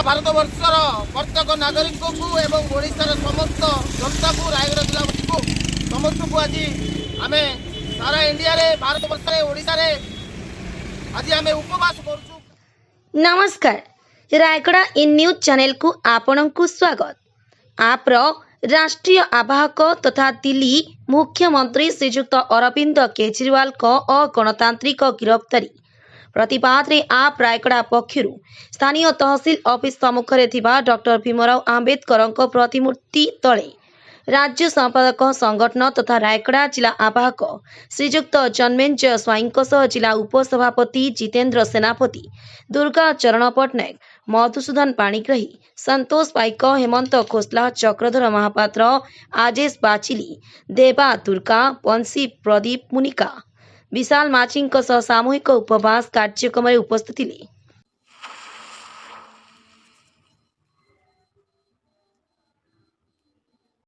भारत वर्षर प्रत्येक नागरिक को एवं ओडिशार समस्त जनता को रायगढ़ जिलावासी को समस्त को आज आम सारा इंडिया रे भारत वर्ष ओडिशा रे आज आम उपवास करूँ। नमस्कार, रायगड़ा इन न्यूज चैनल को आपणଙ୍କୁ स्वागत। आप्र राष्ट्रीय आवाहक तथा दिल्ली मुख्यमंत्री श्रीयुक्त अरविंद केजरीवाल को अगणतांत्रिक गिरफ्तारी प्रतिवाद रे आप रायगड़ा पक्षरु स्थानीय तहसील ऑफिस सम्मुखरे थिबा डॉक्टर भीमराव आंबेडकर प्रतिमूर्ति तले राज्य संपादक संगठन तथा रायगड़ा जिला आवाहक श्रीयुक्त जन्मेंजय स्वाईं जिला उपसभापति जितेंद्र सेनापति दुर्गा चरण पट्टनायक मधुसूदन पाणिग्राही संतोष पाइक हेमंत खोसला चक्रधर महापात्र आजेश बाचिली देवा दुर्गा बंशी प्रदीप मुनिका विशाल माची सामूहिक उपवास कार्यक्रम उपस्थित थिले।